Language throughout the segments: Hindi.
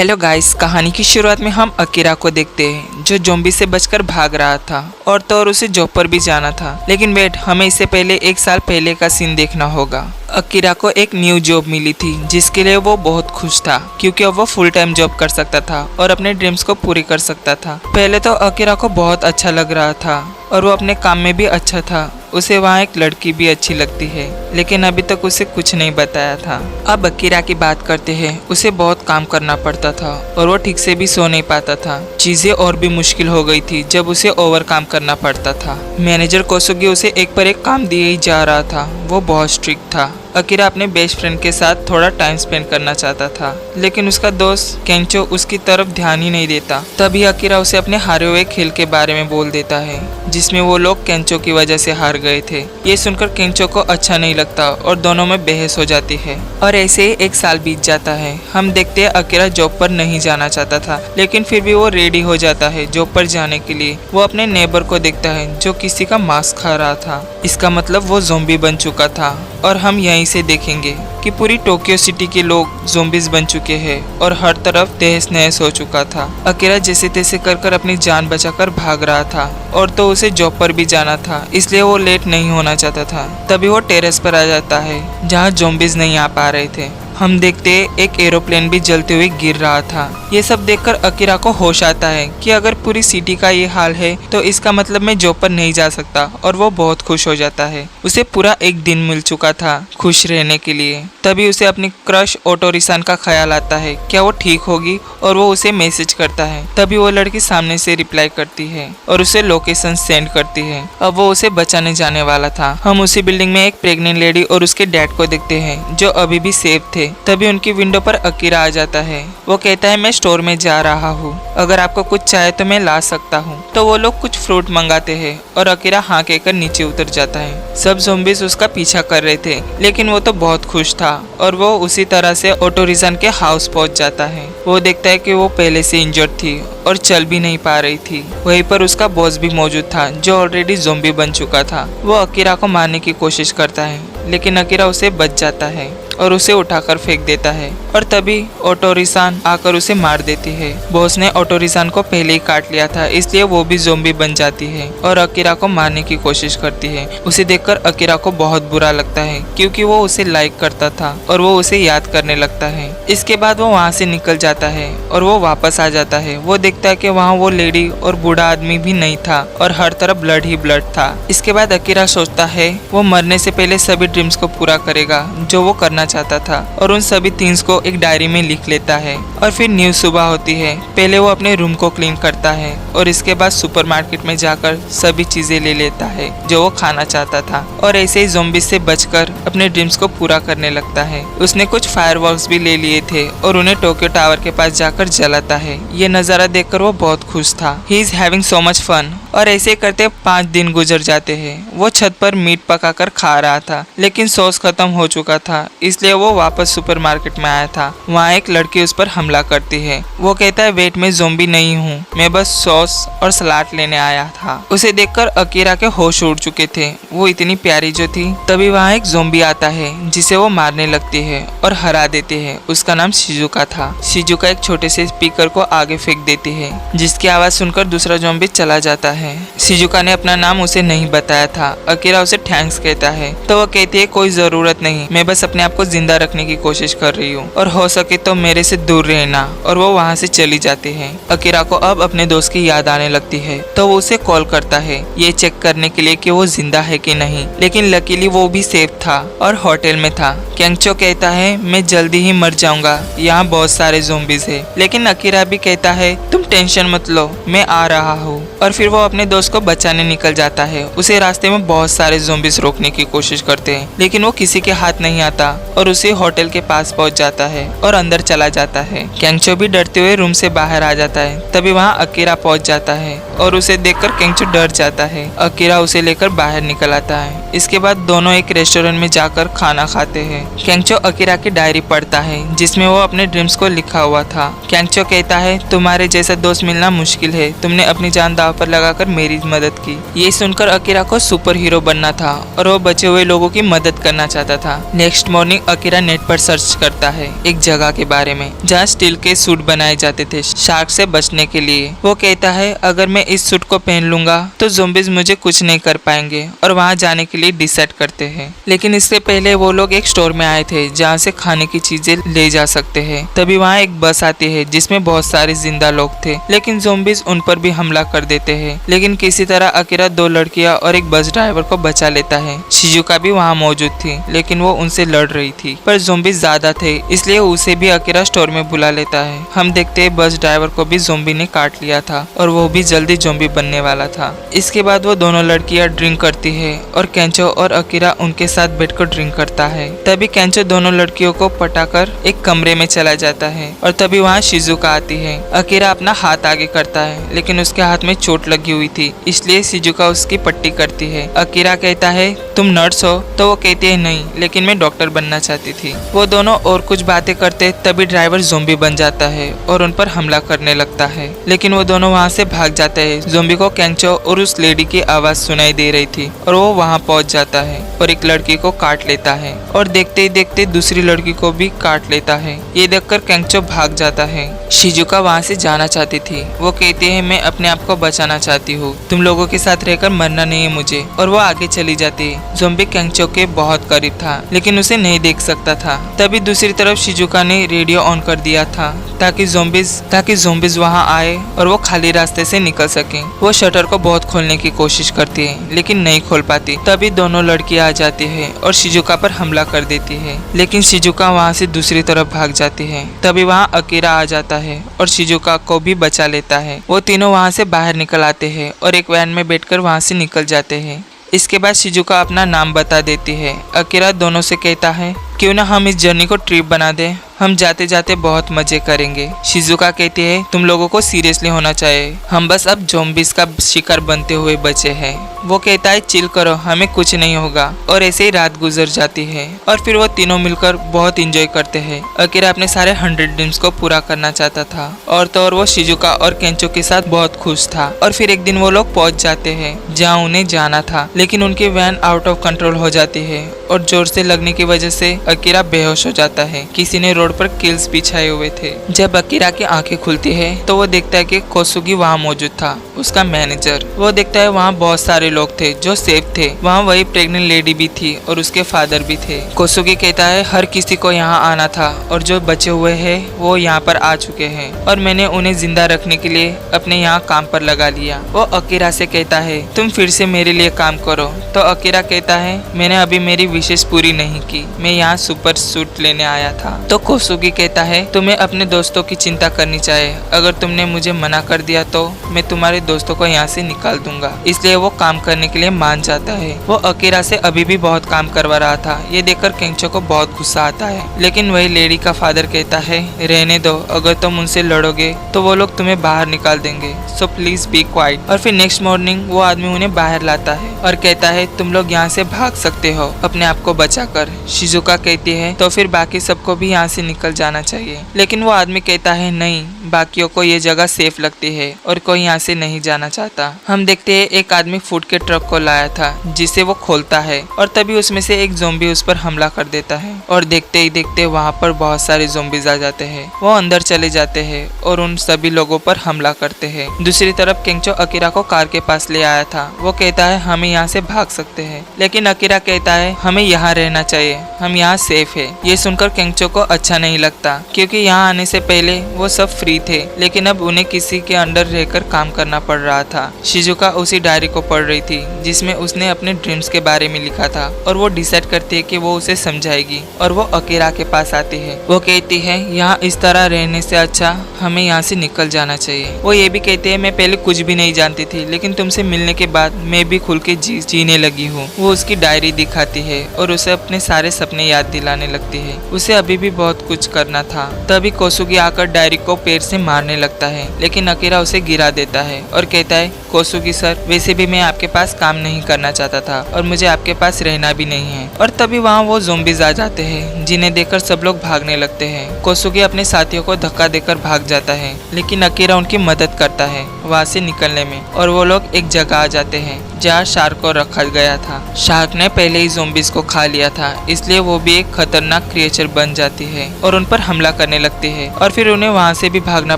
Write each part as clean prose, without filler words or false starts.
हेलो गाइस, कहानी की शुरुआत में हम अकीरा को देखते हैं जो ज़ॉम्बी से बचकर भाग रहा था और तो और उसे जॉब पर भी जाना था। लेकिन वेट, हमें इससे पहले 1 साल पहले का सीन देखना होगा। अकीरा को एक न्यू जॉब मिली थी जिसके लिए वो बहुत खुश था क्योंकि अब वो फुल टाइम जॉब कर सकता था और अपने ड्रीम्स को पूरी कर सकता था। पहले तो अकीरा को बहुत अच्छा लग रहा था और वो अपने काम में भी अच्छा था। उसे वहाँ एक लड़की भी अच्छी लगती है लेकिन अभी तक उसे कुछ नहीं बताया था। अब अकीरा की बात करते हैं। उसे बहुत काम करना पड़ता था और वो ठीक से भी सो नहीं पाता था। चीजें और भी मुश्किल हो गई थी जब उसे ओवर काम करना पड़ता था। मैनेजर कोसुगी उसे एक पर एक काम दिए ही जा रहा था। वो बहुत स्ट्रिक्ट था। अकीरा अपने बेस्ट फ्रेंड के साथ थोड़ा टाइम स्पेंड करना चाहता था लेकिन उसका दोस्त केंचो उसकी तरफ ध्यान ही नहीं देता। तभी अकीरा उसे अपने हारे हुए खेल के बारे में बोल देता है जिसमें वो लोग केंचो की वजह से हार गए थे। ये सुनकर केंचो को अच्छा नहीं लगता और दोनों में बहस हो जाती है। और ऐसे ही 1 साल बीत जाता है। हम देखते हैं अकीरा जॉब पर नहीं जाना चाहता था लेकिन फिर भी वो रेडी हो जाता है जॉब पर जाने के लिए। वो अपने नेबर को देखता है जो किसी का मांस खा रहा था। इसका मतलब वो ज़ॉम्बी बन चुका था और हम यहीं से देखेंगे कि पूरी टोक्यो सिटी के लोग ज़ॉम्बीज बन चुके हैं और हर तरफ तहस नहस हो चुका था। अकीरा जैसे तैसे कर अपनी जान बचाकर भाग रहा था और तो उसे जॉब पर भी जाना था इसलिए वो लेट नहीं होना चाहता था। तभी वो टेरेस पर आ जाता है जहाँ ज़ॉम्बीज नहीं आ पा रहे थे। हम देखते एक एरोप्लेन भी जलते हुए गिर रहा था। ये सब देखकर अकीरा को होश आता है कि अगर पूरी सिटी का ये हाल है तो इसका मतलब मैं जॉब पर नहीं जा सकता और वो बहुत खुश हो जाता है। उसे पूरा एक दिन मिल चुका था खुश रहने के लिए। तभी उसे अपनी क्रश ओटोरिसान का ख्याल आता है, क्या वो ठीक होगी, और वो उसे मैसेज करता है। तभी वो लड़की सामने से रिप्लाई करती है और उसे लोकेशन सेंड करती है। अब वो उसे बचाने जाने वाला था। हम उसी बिल्डिंग में एक प्रेग्नेंट लेडी और उसके डैड को देखते हैं जो अभी भी सेफ थे। तभी उनकी विंडो पर अकीरा आ जाता है। वो कहता है मैं स्टोर में जा रहा हूँ, अगर आपको कुछ चाहे तो मैं ला सकता हूँ। तो वो लोग कुछ फ्रूट मंगाते हैं और अकीरा हाँ कहकर नीचे उतर जाता है। सब ज़ॉम्बीज उसका पीछा कर रहे थे लेकिन वो तो बहुत खुश था और वो उसी तरह से ओटोरिसान के हाउस पहुंच जाता है। वो देखता है कि वो पहले से इंजर्ड थी और चल भी नहीं पा रही थी। वहीं पर उसका बॉस भी मौजूद था जो ऑलरेडी ज़ॉम्बी बन चुका था। वो अकीरा को मारने की कोशिश करता है लेकिन अकीरा उसे बच जाता है और उसे उठाकर फेंक देता है और तभी ओटोरिसान आकर उसे मार देती है। बॉस ने ओटोरिसान को पहले ही काट लिया था इसलिए वो भी ज़ॉम्बी बन जाती है और अकीरा को मारने की कोशिश करती है। उसे देखकर अकीरा को बहुत बुरा लगता है क्योंकि वो उसे लाइक करता था और वो उसे याद करने लगता है। इसके बाद वो वहाँ से निकल जाता है और वो वापस आ जाता है। वो देखता है कि वहाँ वो लेडी और बूढ़ा आदमी भी नहीं था और हर तरफ ब्लड ही ब्लड था। इसके बाद अकीरा सोचता है वो मरने से पहले सभी ड्रीम्स को पूरा करेगा जो वो करना चाहता था और उन सभी थिंग्स को एक डायरी में लिख लेता है। और फिर न्यू सुबह होती है। पहले वो अपने रूम को क्लीन करता है और इसके बाद सुपरमार्केट में जाकर सभी चीजें ले लेता है जो वो खाना चाहता था और ऐसे ही ज़ॉम्बी से बचकर अपने ड्रीम्स को पूरा करने लगता है। उसने कुछ फायरवर्क्स भी ले लिए थे और उन्हें टोक्यो टावर के पास जाकर जलाता है। ये नजारा देखकर वो बहुत खुश था। He is having so much fun. और ऐसे करते 5 दिन गुजर जाते हैं। वो छत पर मीट पकाकर खा रहा था लेकिन सॉस खत्म हो चुका था इसलिए वो वापस सुपरमार्केट में आया था। वहाँ एक लड़की उस पर हमला करती है। वो कहता है वेट, मैं ज़ॉम्बी नहीं हूँ, मैं बस सॉस और सलाद लेने आया था। उसे देखकर अकीरा के होश उड़ चुके थे। वो इतनी प्यारी जो थी। तभी वहाँ एक ज़ॉम्बी आता है जिसे वो मारने लगती है और हरा देती है। उसका नाम शिजुका था। शिजुका एक छोटे से स्पीकर को आगे फेंक देती है जिसकी आवाज सुनकर दूसरा ज़ॉम्बी चला जाता है। शिजुका ने अपना नाम उसे नहीं बताया था। अकीरा उसे थैंक्स कहता है तो वो कहती है कोई जरूरत नहीं, मैं बस अपने आप को जिंदा रखने की कोशिश कर रही हूँ और हो सके तो मेरे से दूर रहना। और वो वहाँ से चली जाती है। अकीरा को अब अपने दोस्त की याद आने लगती है तो वो उसे कॉल करता है ये चेक करने के लिए कि वो जिंदा है कि नहीं। लेकिन लकीली वो भी सेफ था और होटल में था। केंचो कहता है मैं जल्दी ही मर जाऊंगा, यहाँ बहुत सारे ज़ॉम्बीज है। लेकिन अकीरा भी कहता है तुम टेंशन मत लो, मैं आ रहा हूँ। और फिर वो अपने दोस्त को बचाने निकल जाता है। उसे रास्ते में बहुत सारे ज़ॉम्बीज रोकने की कोशिश करते हैं लेकिन वो किसी के हाथ नहीं आता और उसे होटल के पास पहुंच जाता है और अंदर चला जाता है। केंचो भी डरते हुए रूम से बाहर आ जाता है। तभी वहाँ अकीरा पहुंच जाता है और उसे देखकर केंचो डर जाता है। अकीरा उसे लेकर बाहर निकल आता है। इसके बाद दोनों एक रेस्टोरेंट में जाकर खाना खाते हैं। केंचो अकीरा की डायरी पढ़ता है जिसमें वो अपने ड्रीम्स को लिखा हुआ था। केंचो कहता है तुम्हारे जैसा दोस्त मिलना मुश्किल है, तुमने अपनी जान दांव पर लगाकर मेरी मदद की। ये सुनकर अकीरा को सुपर हीरो बनना था और वो बचे हुए लोगों की मदद करना चाहता था। नेक्स्ट मॉर्निंग अकीरा नेट पर सर्च करता है एक जगह के बारे में जहाँ स्टील के सूट बनाए जाते थे शार्क से बचने के लिए। वो कहता है अगर मैं इस सूट को पहन लूंगा तो ज़ॉम्बीज मुझे कुछ नहीं कर पाएंगे और वहाँ जाने के लिए डिसाइड करते हैं। लेकिन इससे पहले वो लोग एक स्टोर में आए थे जहाँ से खाने की चीजें ले जा सकते हैं। तभी वहाँ एक बस आती है जिसमें बहुत सारे जिंदा लोग थे, लेकिन ज़ॉम्बीज उन पर भी हमला कर देते हैं। लेकिन किसी तरह अकीरा 2 लड़कियां और एक बस ड्राइवर को बचा लेता है। शिजुका भी वहाँ मौजूद थी, लेकिन वो उनसे लड़ रही थी, पर ज़ॉम्बीज ज्यादा थे इसलिए उसे भी अकीरा स्टोर में बुला लेता है। हम देखते हैं बस ड्राइवर को भी ज़ॉम्बी ने काट लिया था और वो भी जल्दी ज़ॉम्बी बनने वाला था। इसके बाद वो दोनों लड़कियां ड्रिंक करती है और केंचो और अकीरा उनके साथ बैठकर ड्रिंक करता है। तभी केंचो दोनों लड़कियों को पटाकर एक कमरे में चला जाता है और तभी वहाँ शिजुका आती है। अकीरा अपना हाथ आगे करता है, लेकिन उसके हाथ में चोट लगी हुई थी, इसलिए शिजुका उसकी पट्टी करती है। अकीरा कहता है तुम नर्स हो? तो वो कहती है नहीं, लेकिन मैं डॉक्टर बनना चाहती थी। वो दोनों और कुछ बातें करते तभी ड्राइवर ज़ॉम्बी बन जाता है और उन पर हमला करने लगता है, लेकिन वो दोनों वहाँ से भाग जाते हैं। ज़ॉम्बी को केंचो और उस लेडी की आवाज सुनाई दे रही थी और वो वहाँ पहुँच जाता है और एक लड़की को काट लेता है और देखते ही देखते दूसरी लड़की को भी काट लेता है। ये देखकर केंचो भाग जाता है। शिजुका वहाँ से जाना चाहती थी। वो कहती है मैं अपने आप को बचाना चाहती हूँ, तुम लोगों के साथ रहकर मरना नहीं है मुझे, और वो आगे चली जाती है। ज़ॉम्बी केंचो के बहुत करीब था, लेकिन उसे नहीं देख सकता था। तभी दूसरी तरफ शिजुका ने रेडियो ऑन कर दिया था ताकि ज़ॉम्बीज वहाँ आए और वो खाली रास्ते से निकल सके। वो शटर को बहुत खोलने की कोशिश करती है, लेकिन नहीं खोल पाती। तभी दोनों लड़कियां आ जाती है और शिजुका पर हमला कर देती है, लेकिन शिजुका वहाँ से दूसरी तरफ भाग जाती है। तभी वहाँ अकीरा आ जाता है और शिजुका को भी बचा लेता है। वो तीनों वहाँ से बाहर निकल आते हैं और एक वैन में बैठकर वहाँ से निकल जाते हैं। इसके बाद शिजुका अपना नाम बता देती है। अकीरा दोनों से कहता है क्यों ना हम इस जर्नी को ट्रिप बना दें, हम जाते जाते बहुत मजे करेंगे। शिजुका कहती है तुम लोगों को सीरियसली होना चाहिए, हम बस अब ज़ॉम्बीज का शिकार बनते हुए बचे हैं। वो कहता है चिल करो, हमें कुछ नहीं होगा, और ऐसे ही रात गुजर जाती है और फिर वो तीनों मिलकर बहुत इंजॉय करते हैं। अकीरा अपने सारे 100 ड्रीम्स को पूरा करना चाहता था और तो और वो शिजुका और केंचो के साथ बहुत खुश था। और फिर एक दिन वो लोग पहुंच जाते हैं जहाँ उन्हें जाना था, लेकिन उनकी वैन आउट ऑफ कंट्रोल हो जाती है और जोर से लगने की वजह से अकीरा बेहोश हो जाता है। किसी ने रोड पर किल्स बिछाए हुए थे। जब अकीरा की आंखें खुलती है तो वो देखता है कि कोसुगी वहाँ मौजूद था, उसका मैनेजर। वो देखता है वहाँ बहुत सारे लोग थे जो सेफ थे। वहाँ वही प्रेग्नेंट लेडी भी थी और उसके फादर भी थे। कोसुगी कहता है हर किसी को यहाँ आना था और जो बचे हुए हैं वो यहाँ पर आ चुके हैं और मैंने उन्हें जिंदा रखने के लिए अपने यहाँ काम पर लगा लिया। वो अकीरा से कहता है तुम फिर से मेरे लिए काम करो। तो अकीरा कहता है मैंने अभी मेरी विशेष पूरी नहीं की, मैं यहाँ सुपर सूट लेने आया था। तो कोसुगी कहता है तुम्हें अपने दोस्तों की चिंता करनी चाहिए, अगर तुमने मुझे मना कर दिया तो मैं तुम्हारे दोस्तों को यहाँ से निकाल दूंगा। इसलिए वो काम करने के लिए मान जाता है। वो अकीरा से अभी भी बहुत काम करवा रहा था। ये देखकर केंचो को बहुत गुस्सा आता है, लेकिन वही लेडी का फादर कहता है रहने दो, अगर तुम उनसे लड़ोगे तो वो लोग तुम्हें बाहर निकाल देंगे, सो प्लीज बी क्वाइट। और फिर नेक्स्ट मॉर्निंग वो आदमी उन्हें बाहर लाता है और कहता है तुम लोग यहाँ से भाग सकते हो अपने आप को बचाकर। शिजुका कहती है तो फिर बाकी सबको भी यहाँ से निकल जाना चाहिए, लेकिन वो आदमी कहता है नहीं, बाकियों को ये जगह सेफ लगती है और कोई यहाँ से नहीं जाना चाहता। हम देखते हैं एक आदमी फूड के ट्रक को लाया था जिसे वो खोलता है और तभी उसमें से एक ज़ॉम्बी उस पर हमला कर देता है और देखते ही देखते वहाँ पर बहुत सारे ज़ॉम्बीज आ जाते हैं। वो अंदर चले जाते हैं और उन सभी लोगों पर हमला करते हैं। दूसरी तरफ केंचो अकीरा को कार के पास ले आया था। वो कहता है हम यहाँ से भाग सकते हैं, लेकिन अकीरा कहता है हमें यहाँ रहना चाहिए, हम यहाँ सेफ है। ये सुनकर केंचो को अच्छा नहीं लगता क्योंकि यहाँ आने से पहले वो सब फ्री थे, लेकिन अब उन्हें किसी के अंडर रहकर काम करना पड़ रहा था। शिजुका उसी डायरी को पढ़ रही थी जिसमें उसने अपने ड्रीम्स के बारे में लिखा था और वो डिसाइड करती है कि वो उसे समझाएगी और वो अकीरा के पास आती है। वो कहती है यहाँ इस तरह रहने से अच्छा हमें यहाँ से निकल जाना चाहिए। वो ये भी कहती है मैं पहले कुछ भी नहीं जानती थी, लेकिन तुमसे मिलने के बाद मैं भी खुल के जीने लगी हूँ। वो उसकी डायरी दिखाती है और उसे अपने सारे सपने याद दिलाने लगती है। उसे अभी भी बहुत कुछ करना था। तभी कोसुगी आकर डायरी को पैर से मारने लगता है, लेकिन अकीरा उसे गिरा देता है और कहता है कोसुगी सर, वैसे भी मैं आपके पास काम नहीं करना चाहता था और मुझे आपके पास रहना भी नहीं है। और तभी वहाँ वो ज़ॉम्बीज आ जाते हैं जिन्हें देखकर सब लोग भागने लगते हैं। कोसुगी अपने साथियों को धक्का देकर भाग जाता है, लेकिन अकीरा उनकी मदद करता है। वहाँ से निकलने में, और वो लोग एक जगह आ जाते हैं जहाँ शार्क को रखा गया था। शार्क ने पहले ही ज़ॉम्बीज़ को खा लिया था, इसलिए वो भी एक खतरनाक क्रिएचर बन जाती है और उन पर हमला करने लगती है, और फिर उन्हें वहाँ से भी भागना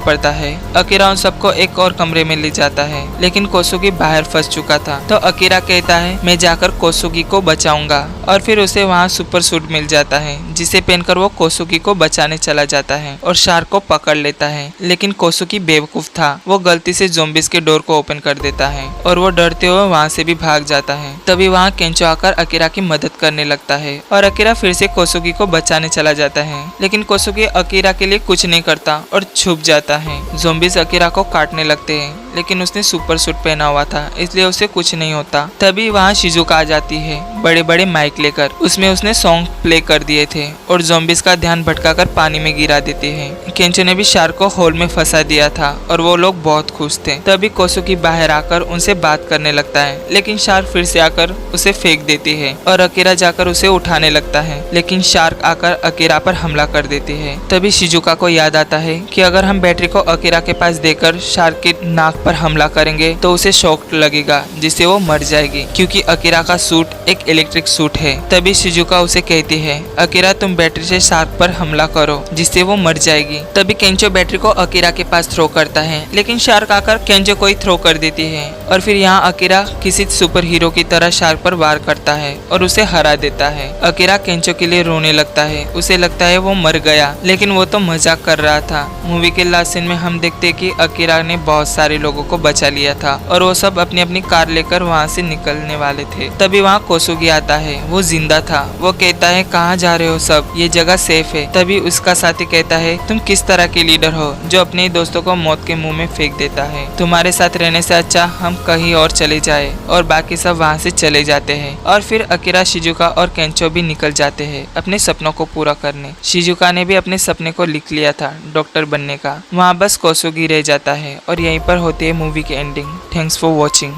पड़ता है। अकीरा उन सबको एक और कमरे में ले जाता है, लेकिन कोसुगी बाहर फंस चुका था। तो अकीरा कहता है मैं जाकर कोसुगी को बचाऊंगा, और फिर उसे वहाँ सुपर सूट मिल जाता है, जिसे पहनकर वो कोसुगी को बचाने चला जाता है और शार्क को पकड़ लेता है। लेकिन कोसुगी बेवकूफ था, वो गलती से ज़ॉम्बीज़ के डोर को ओपन कर देता है और वो डरते हुए वहाँ से भी भाग जाता है। तभी वहाँ केंचो आकर अकीरा की मदद करने लगता है और अकीरा फिर से कोसुगी को बचाने चला जाता है, लेकिन कोसुगी अकीरा के लिए कुछ नहीं करता और छुप जाता है। ज़ॉम्बीज़ अकीरा को काटने लगते हैं, लेकिन उसने सुपर सूट पहना हुआ था, इसलिए उसे कुछ नहीं होता। तभी वहाँ शिजुका आ जाती है बड़े बड़े माइक लेकर, उसमें उसने सॉन्ग प्ले कर दिए थे और ज़ॉम्बीज़ का ध्यान भटकाकर पानी में गिरा देती है। केंचो ने भी शार्क को होल में फंसा दिया था और वो लोग बहुत खुश थे। तभी कोसुगी बाहर आकर उनसे बात करने लगता है, लेकिन शार्क फिर से आकर उसे फेंक देती है और अकीरा जाकर उसे उठाने लगता है, लेकिन शार्क आकर अकीरा पर हमला कर देती है। तभी शिजुका को याद आता है कि अगर हम बैटरी को अकीरा के पास देकर शार्क के नाक पर हमला करेंगे तो उसे शॉक लगेगा, जिससे वो मर जाएगी, क्योंकि अकीरा का सूट एक इलेक्ट्रिक सूट है। तभी शिजुका उसे कहती है अकीरा तुम बैटरी से शार्क पर हमला करो, जिससे वो मर जाएगी। तभी केंचो बैटरी को अकीरा के पास थ्रो करता है, लेकिन शार्क आकर केंचो को ही थ्रो कर देती है, और फिर यहाँ अकीरा किसी सुपर हीरो की तरह शार्क पर वार करता है और उसे हरा देता है। अकीरा केंचो के लिए रोने लगता है, उसे लगता है वो मर गया, लेकिन वो तो मजाक कर रहा था। मूवी के लास्ट सीन में हम देखते हैं कि अकीरा ने बहुत सारे लोगों को बचा लिया था और वो सब अपनी अपनी कार लेकर वहाँ से निकलने वाले थे। तभी वहाँ कोसुगी आता है, वो जिंदा था। वो कहता है कहाँ जा रहे हो सब, ये जगह सेफ है। तभी उसका साथी कहता है तुम किस तरह के लीडर हो जो अपने दोस्तों को मौत के मुंह में फेंक देता है, तुम्हारे साथ रहने से अच्छा हम कहीं और चले जाए। और बाकी सब वहाँ से चले जाते हैं और फिर अकीरा शिजुका और केंचो भी निकल जाते हैं अपने सपनों को पूरा करने। शिजुका ने भी अपने सपने को लिख लिया था डॉक्टर बनने का। वहाँ बस कोसुगी रह जाता है और यहीं पर होती है मूवी की एंडिंग। Thanks for watching.